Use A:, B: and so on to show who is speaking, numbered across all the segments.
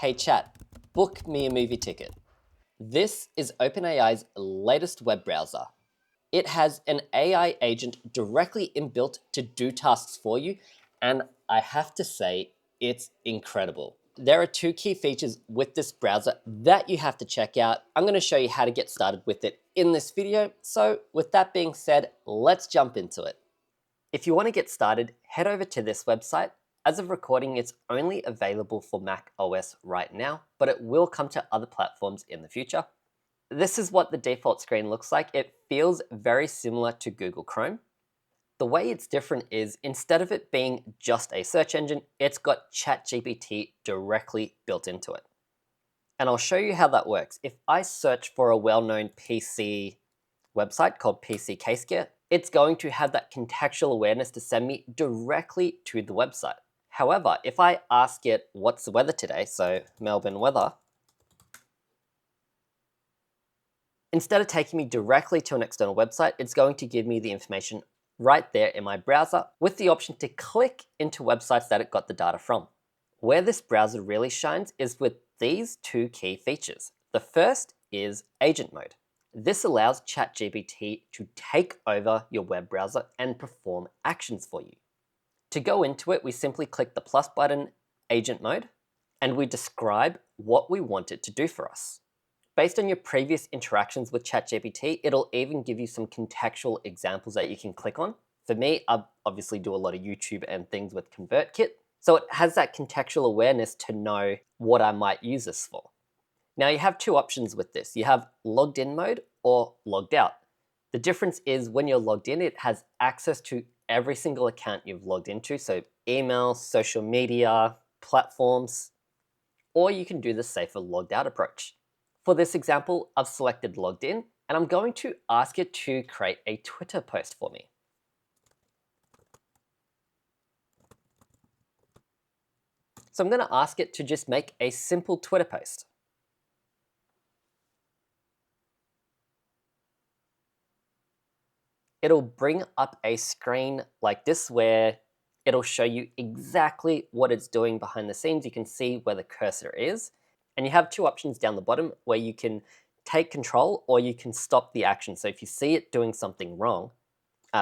A: Hey chat, book me a movie ticket. This is OpenAI's latest web browser. It has an AI agent directly inbuilt to do tasks for you, and I have to say, it's incredible. There are two key features with this browser that you have to check out. I'm going to show you how to get started with it in this video. So with that being said, let's jump into it. If you want to get started, head over to this website. As of recording, it's only available for Mac OS right now, but it will come to other platforms in the future. This is what the default screen looks like. It feels very similar to Google Chrome. The way it's different is instead of it being just a search engine, it's got ChatGPT directly built into it. And I'll show you how that works. If I search for a well-known PC website called PC Case Gear, it's going to have that contextual awareness to send me directly to the website. However, if I ask it, what's the weather today? So Melbourne weather. Instead of taking me directly to an external website, it's going to give me the information right there in my browser with the option to click into websites that it got the data from. Where this browser really shines is with these two key features. The first is agent mode. This allows ChatGPT to take over your web browser and perform actions for you. To go into it, we simply click the plus button, agent mode, and we describe what we want it to do for us. Based on your previous interactions with ChatGPT, it'll even give you some contextual examples that you can click on. For me, I obviously do a lot of YouTube and things with ConvertKit, so it has that contextual awareness to know what I might use this for. Now you have two options with this. You have logged in mode or logged out. The difference is when you're logged in, it has access to every single account you've logged into, so email, social media, platforms, or you can do the safer logged out approach. For this example, I've selected logged in, and I'm going to ask it to create a Twitter post for me. So I'm going to ask it to just make a simple Twitter post. It'll bring up a screen like this where it'll show you exactly what it's doing behind the scenes. You can see where the cursor is. And you have two options down the bottom where you can take control or you can stop the action. So if you see it doing something wrong,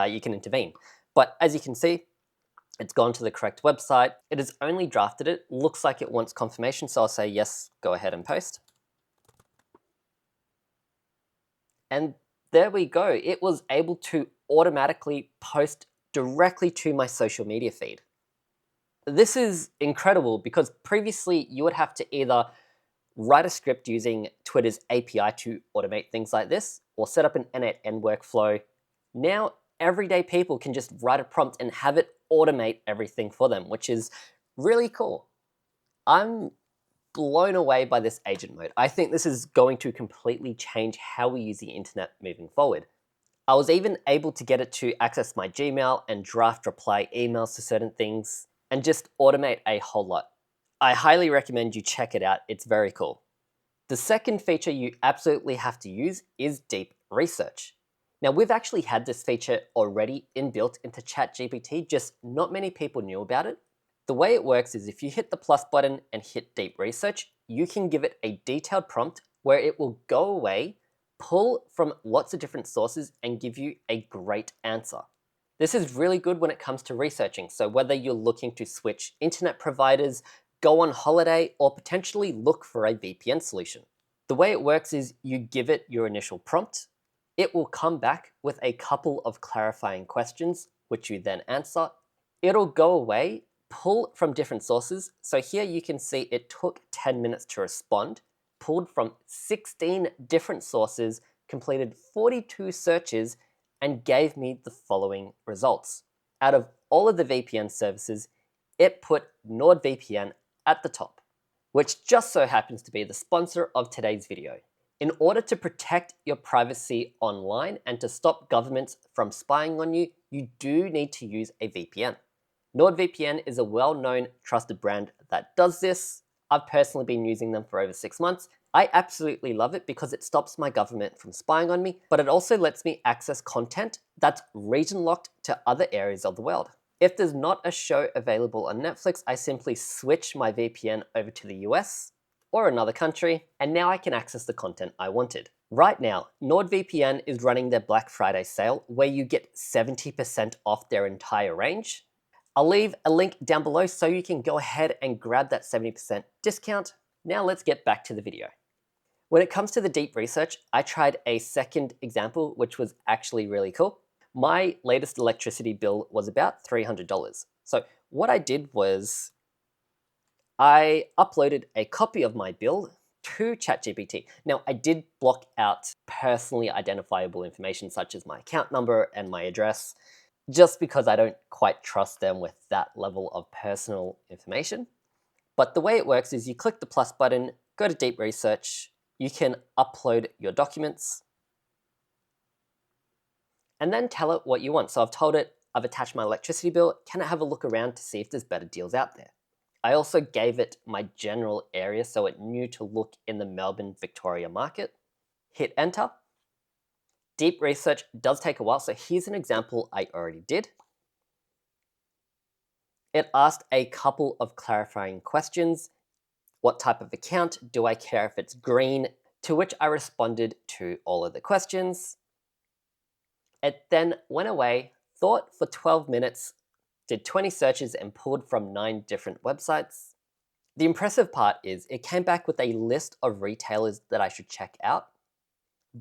A: you can intervene. But as you can see, it's gone to the correct website. It has only drafted it. Looks like it wants confirmation. So I'll say, yes, go ahead and post. And there we go. It was able to automatically post directly to my social media feed. This is incredible because previously you would have to either write a script using Twitter's API to automate things like this or set up an N8N workflow. Now, everyday people can just write a prompt and have it automate everything for them, which is really cool. I'm blown away by this agent mode. I think this is going to completely change how we use the internet moving forward. I was even able to get it to access my Gmail and draft reply emails to certain things and just automate a whole lot. I highly recommend you check it out. It's very cool. The second feature you absolutely have to use is deep research. Now, we've actually had this feature already inbuilt into ChatGPT, just not many people knew about it. The way it works is if you hit the plus button and hit deep research, you can give it a detailed prompt where it will go away, pull from lots of different sources and give you a great answer. This is really good when it comes to researching. So whether you're looking to switch internet providers, go on holiday, or potentially look for a VPN solution. The way it works is you give it your initial prompt. It will come back with a couple of clarifying questions, which you then answer. It'll go away, pull from different sources. So here you can see it took 10 minutes to respond, pulled from 16 different sources, completed 42 searches, and gave me the following results. Out of all of the VPN services, it put NordVPN at the top, which just so happens to be the sponsor of today's video. In order to protect your privacy online and to stop governments from spying on you, you do need to use a VPN. NordVPN is a well-known, trusted brand that does this. I've personally been using them for over 6 months. I absolutely love it because it stops my government from spying on me, but it also lets me access content that's region-locked to other areas of the world. If there's not a show available on Netflix, I simply switch my VPN over to the US, or another country, and now I can access the content I wanted. Right now, NordVPN is running their Black Friday sale where you get 70% off their entire range. I'll leave a link down below so you can go ahead and grab that 70% discount. Now let's get back to the video. When it comes to the deep research, I tried a second example, which was actually really cool. My latest electricity bill was about $300. So what I did was I uploaded a copy of my bill to ChatGPT. Now, I did block out personally identifiable information such as my account number and my address, just because I don't quite trust them with that level of personal information. But the way it works is you click the plus button, go to deep research, you can upload your documents, and then tell it what you want. So I've told it I've attached my electricity bill. Can I have a look around to see if there's better deals out there? I also gave it my general area so it knew to look in the Melbourne, Victoria market. Hit enter. Deep research does take a while, so here's an example I already did. It asked a couple of clarifying questions. What type of account? Do I care if it's green? To which I responded to all of the questions. It then went away, thought for 12 minutes, did 20 searches and pulled from 9 different websites. The impressive part is it came back with a list of retailers that I should check out,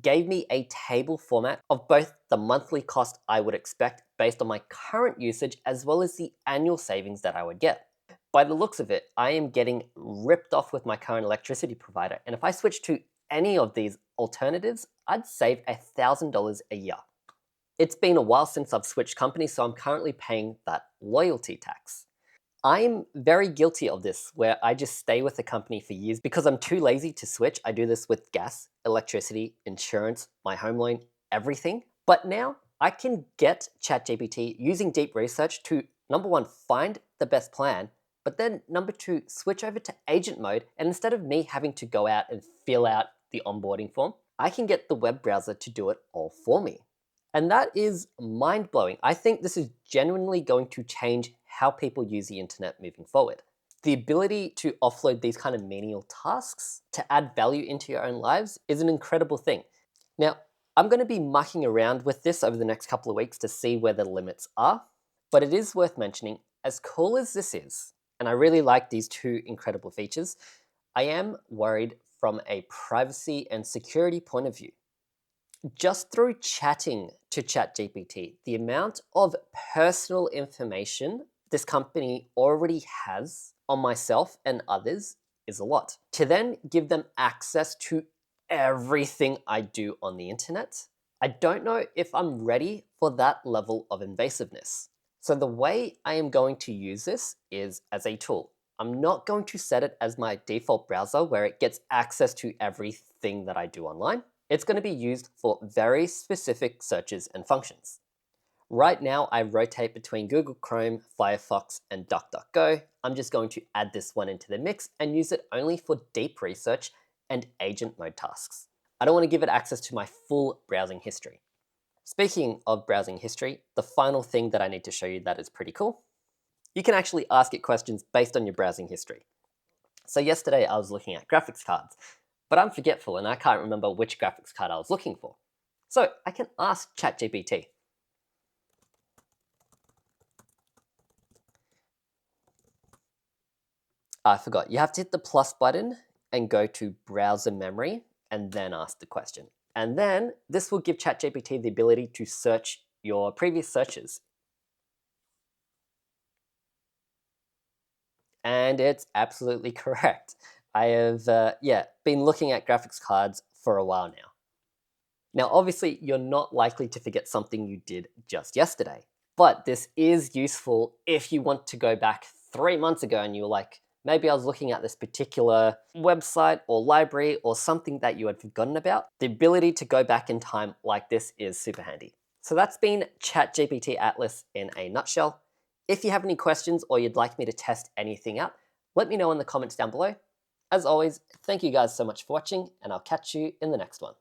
A: gave me a table format of both the monthly cost I would expect based on my current usage as well as the annual savings that I would get. By the looks of it, I am getting ripped off with my current electricity provider, and if I switch to any of these alternatives, I'd save $1,000 a year. It's been a while since I've switched companies, so I'm currently paying that loyalty tax. I'm very guilty of this, where I just stay with the company for years because I'm too lazy to switch. I do this with gas, electricity, insurance, my home loan, everything. But now I can get ChatGPT using deep research to, number one, find the best plan, but then number two, switch over to agent mode. And instead of me having to go out and fill out the onboarding form, I can get the web browser to do it all for me. And that is mind-blowing. I think this is genuinely going to change how people use the internet moving forward. The ability to offload these kind of menial tasks to add value into your own lives is an incredible thing. Now, I'm going to be mucking around with this over the next couple of weeks to see where the limits are, but it is worth mentioning, as cool as this is, and I really like these two incredible features, I am worried from a privacy and security point of view. Just through chatting to ChatGPT, the amount of personal information this company already has on myself and others is a lot. To then give them access to everything I do on the internet, I don't know if I'm ready for that level of invasiveness. So the way I am going to use this is as a tool. I'm not going to set it as my default browser where it gets access to everything that I do online. It's going to be used for very specific searches and functions. Right now, I rotate between Google Chrome, Firefox, and DuckDuckGo. I'm just going to add this one into the mix and use it only for deep research and agent mode tasks. I don't want to give it access to my full browsing history. Speaking of browsing history, the final thing that I need to show you that is pretty cool. You can actually ask it questions based on your browsing history. So yesterday I was looking at graphics cards, but I'm forgetful and I can't remember which graphics card I was looking for. So I can ask ChatGPT. I forgot, you have to hit the plus button and go to browser memory and then ask the question. And then this will give ChatGPT the ability to search your previous searches. And it's absolutely correct. I have been looking at graphics cards for a while now. Now, obviously, you're not likely to forget something you did just yesterday, but this is useful if you want to go back 3 months ago and you're like, maybe I was looking at this particular website or library or something that you had forgotten about. The ability to go back in time like this is super handy. So that's been ChatGPT Atlas in a nutshell. If you have any questions or you'd like me to test anything out, let me know in the comments down below. As always, thank you guys so much for watching, and I'll catch you in the next one.